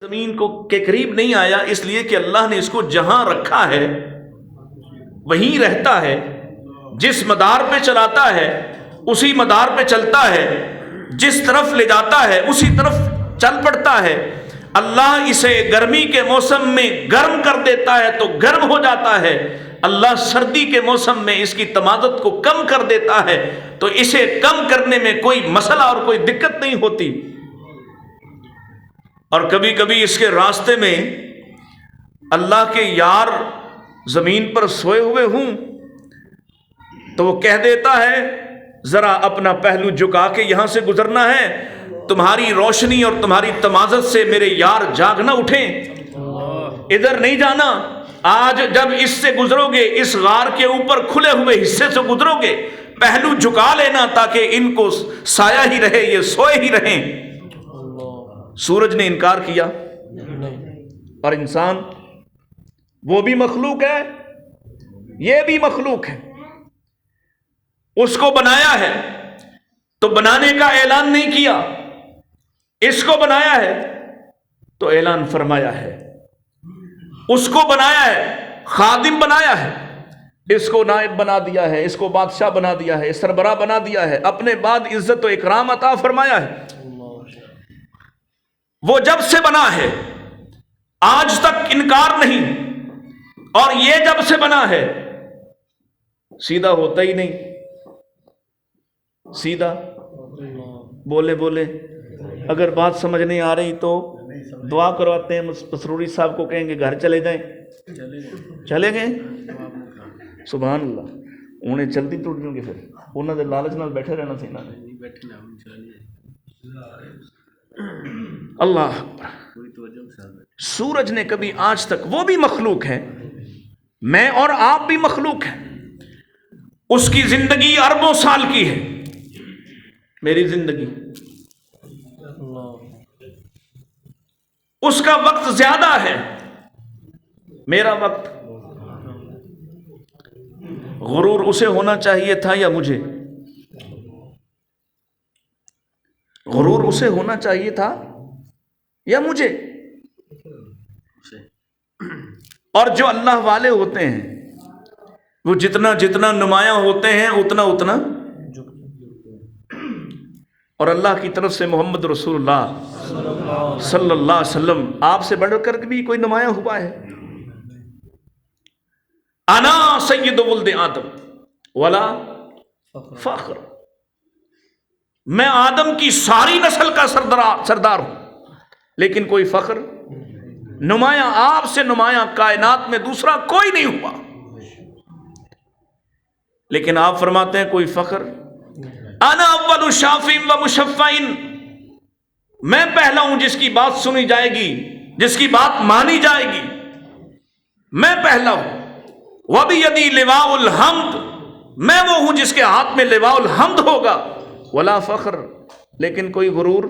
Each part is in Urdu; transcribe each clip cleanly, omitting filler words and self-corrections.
زمین کو کے قریب نہیں آیا، اس لیے کہ اللہ نے اس کو جہاں رکھا ہے وہیں رہتا ہے، جس مدار پہ چلاتا ہے اسی مدار پہ چلتا ہے، جس طرف لے جاتا ہے اسی طرف چل پڑتا ہے۔ اللہ اسے گرمی کے موسم میں گرم کر دیتا ہے تو گرم ہو جاتا ہے، اللہ سردی کے موسم میں اس کی تمادت کو کم کر دیتا ہے تو اسے کم کرنے میں کوئی مسئلہ اور کوئی دقت نہیں ہوتی۔ اور کبھی کبھی اس کے راستے میں اللہ کے یار زمین پر سوئے ہوئے ہوں تو وہ کہہ دیتا ہے ذرا اپنا پہلو جھکا کے یہاں سے گزرنا ہے، تمہاری روشنی اور تمہاری تمازت سے میرے یار جاگ نہ اٹھیں، ادھر نہیں جانا، آج جب اس سے گزرو گے، اس غار کے اوپر کھلے ہوئے حصے سے گزرو گے، پہلو جھکا لینا تاکہ ان کو سایہ ہی رہے، یہ سوئے ہی رہیں۔ سورج نے انکار کیا، اور انسان وہ بھی مخلوق ہے، یہ بھی مخلوق ہے، اس کو بنایا ہے تو بنانے کا اعلان نہیں کیا، اس کو بنایا ہے تو اعلان فرمایا ہے، اس کو بنایا ہے، خادم بنایا ہے، اس کو نائب بنا دیا ہے، اس کو بادشاہ بنا دیا ہے، سربراہ بنا دیا ہے، اپنے بعد عزت و اکرام عطا فرمایا ہے۔ وہ جب سے بنا ہے آج تک انکار نہیں، اور یہ جب سے بنا ہے سیدھا ہوتا ہی نہیں، سیدھا بولے بولے۔ اگر بات سمجھ نہیں آ رہی تو دعا کرواتے ہیں، مسروری صاحب کو کہیں گے گھر چلے جائیں، چلے گئے، سبحان اللہ، انہیں جلدی ٹوٹ جوں گے، پھر انہوں نے لالچ نال بیٹھے رہنا سی، اللہ اکبر۔ سورج نے کبھی آج تک، وہ بھی مخلوق ہے، میں اور آپ بھی مخلوق ہیں، اس کی زندگی اربوں سال کی ہے، میری زندگی، اس کا وقت زیادہ ہے، میرا وقت۔ غرور اسے ہونا چاہیے تھا یا مجھے؟ غرور اسے ہونا چاہیے تھا یا مجھے؟ اور جو اللہ والے ہوتے ہیں وہ جتنا جتنا نمایاں ہوتے ہیں اتنا اتنا، اور اللہ کی طرف سے محمد رسول اللہ صلی اللہ علیہ وسلم آپ سے بڑھ کر بھی کوئی نمایاں ہوا ہے؟ انا سید ولد آدم ولا فخر، میں آدم کی ساری نسل کا سردار ہوں، لیکن کوئی فخر، نمایاں آپ سے نمایاں کائنات میں دوسرا کوئی نہیں ہوا، لیکن آپ فرماتے ہیں کوئی فخر، انا اول شافع و مشفع، میں پہلا ہوں جس کی بات سنی جائے گی، جس کی بات مانی جائے گی، میں پہلا ہوں، وبیدی لواء الحمد، میں وہ ہوں جس کے ہاتھ میں لواء الحمد ہوگا، ولا فخر، لیکن کوئی غرور۔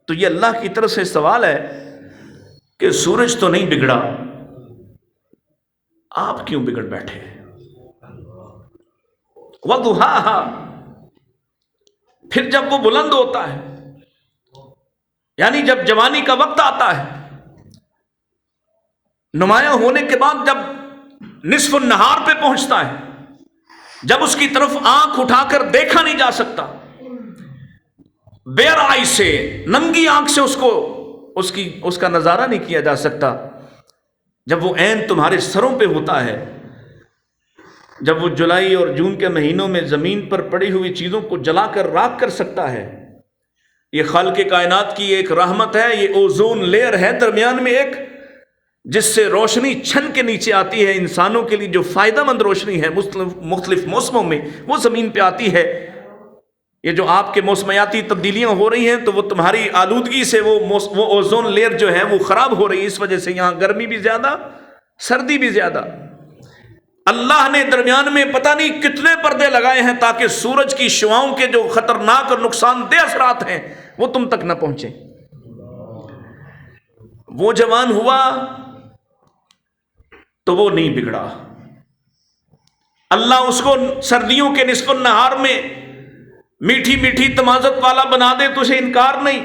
تو یہ اللہ کی طرف سے سوال ہے کہ سورج تو نہیں بگڑا، آپ کیوں بگڑ بیٹھے؟ وَضُحَاهَا، پھر جب وہ بلند ہوتا ہے، یعنی جب جوانی کا وقت آتا ہے، نمایاں ہونے کے بعد جب نصف النہار پہ پہنچتا ہے، جب اس کی طرف آنکھ اٹھا کر دیکھا نہیں جا سکتا، بیئر آئی سے، ننگی آنکھ سے اس کا نظارہ نہیں کیا جا سکتا، جب وہ عین تمہارے سروں پہ ہوتا ہے، جب وہ جولائی اور جون کے مہینوں میں زمین پر پڑی ہوئی چیزوں کو جلا کر راکھ کر سکتا ہے، یہ خالق کائنات کی ایک رحمت ہے، یہ اوزون لیئر ہے درمیان میں ایک، جس سے روشنی چھن کے نیچے آتی ہے، انسانوں کے لیے جو فائدہ مند روشنی ہے مختلف موسموں میں وہ زمین پہ آتی ہے۔ یہ جو آپ کے موسمیاتی تبدیلیاں ہو رہی ہیں تو وہ تمہاری آلودگی سے وہ اوزون لیئر جو ہے وہ خراب ہو رہی ہے، اس وجہ سے یہاں گرمی بھی زیادہ، سردی بھی زیادہ۔ اللہ نے درمیان میں پتہ نہیں کتنے پردے لگائے ہیں تاکہ سورج کی شعاؤں کے جو خطرناک اور نقصان دہ اثرات ہیں وہ تم تک نہ پہنچیں۔ وہ جوان ہوا تو وہ نہیں بگڑا، اللہ اس کو سردیوں کے نصف النہار میں میٹھی میٹھی تمازت والا بنا دے تو اسے انکار نہیں،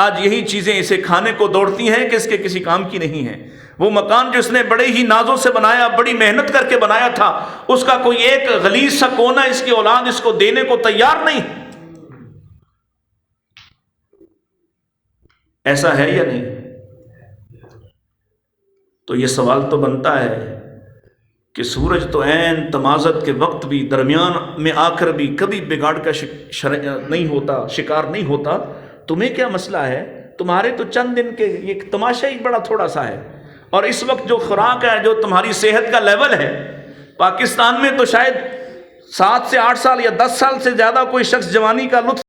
آج یہی چیزیں اسے کھانے کو دوڑتی ہیں کہ اس کے کسی کام کی نہیں ہیں۔ وہ مکان جو اس نے بڑے ہی نازوں سے بنایا، بڑی محنت کر کے بنایا تھا، اس کا کوئی ایک غلیظ سا کونا اس کی اولاد اس کو دینے کو تیار نہیں۔ ایسا ہے یا نہیں؟ تو یہ سوال تو بنتا ہے کہ سورج تو عین تمازت کے وقت بھی، درمیان میں آ کر بھی کبھی بگاڑ کا نہیں ہوتا، شکار نہیں ہوتا، تمہیں کیا مسئلہ ہے؟ تمہارے تو چند دن کے یہ تماشا ہی بڑا تھوڑا سا ہے، اور اس وقت جو خوراک ہے، جو تمہاری صحت کا لیول ہے، پاکستان میں تو شاید 7 سے 8 سال یا 10 سال سے زیادہ کوئی شخص جوانی کا لطف